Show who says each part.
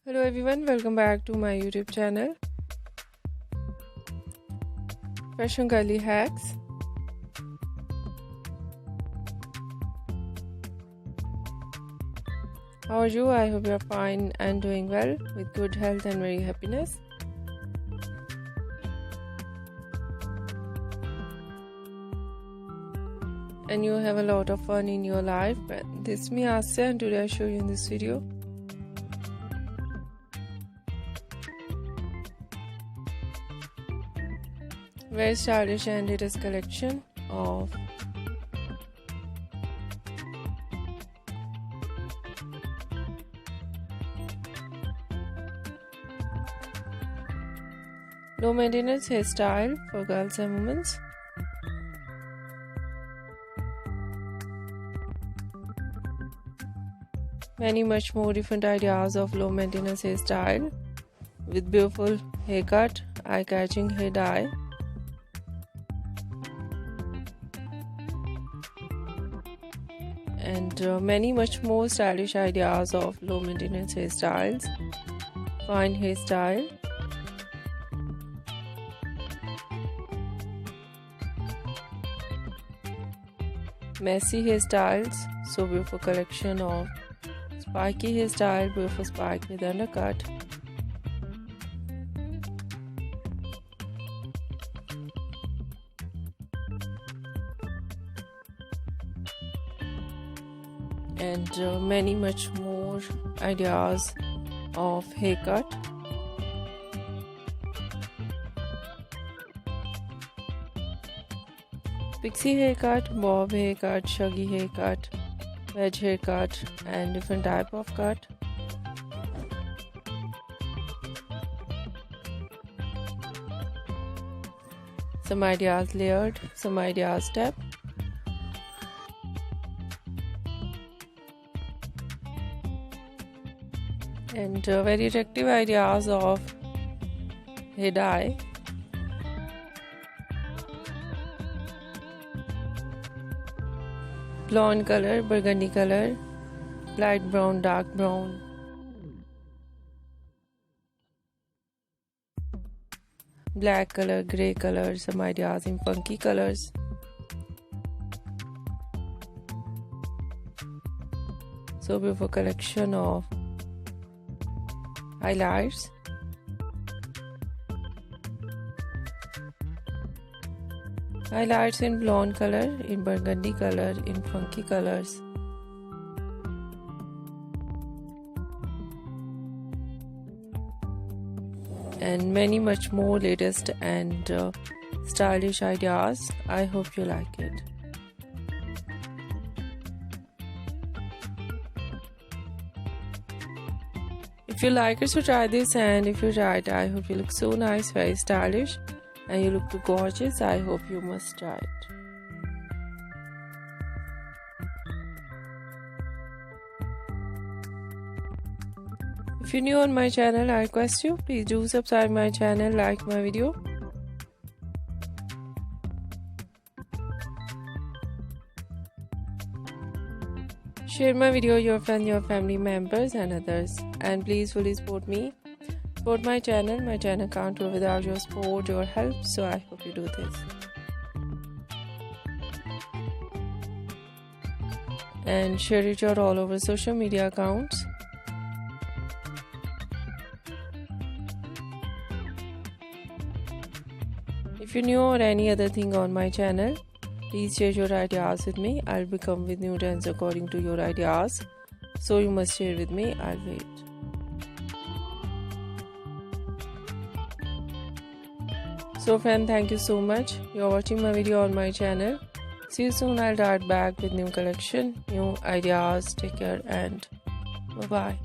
Speaker 1: Hello everyone, welcome back to my YouTube channel Fashion Girly Hacks. How are you? I hope you are fine and doing well with good health and very happiness. And you have a lot of fun in your life. This is me Asya and today I show you in this video very stylish and latest collection of low maintenance hairstyle for girls and women. Many much more different ideas of low maintenance hairstyle with beautiful haircut, eye-catching hair dye, and many much more stylish ideas of low maintenance hairstyles, fine hairstyle, messy hairstyles, so beautiful collection of spiky hairstyle, beautiful spike with undercut, and many much more ideas of haircut. Pixie haircut, bob haircut, shaggy haircut, wedge haircut, and different type of cut. Some ideas layered, some ideas step. And very attractive ideas of hair dye. Blonde color, burgundy color, light brown, dark brown, black color, grey color, some ideas in funky colors. So beautiful collection of highlights, highlights in blonde color, in burgundy color, in funky colors, and many much more latest and stylish ideas. I hope you like it. If you like it, so try this, and if you try it, I hope you look so nice, very stylish, and you look too gorgeous. I hope you must try it. If you're new on my channel, I request you, please do subscribe my channel, like my video. Share my video with your friends, your family members and others, and please fully support me. Support my channel. My channel can't grow without your support, your help, so I hope you do this. And share it out all over social media accounts. If you're new or any other thing on my channel, please share your ideas with me. I'll become with new trends according to your ideas. So you must share with me. I'll wait. So friend, thank you so much. You're watching my video on my channel. See you soon. I'll start back with new collection, new ideas. Take care and bye-bye.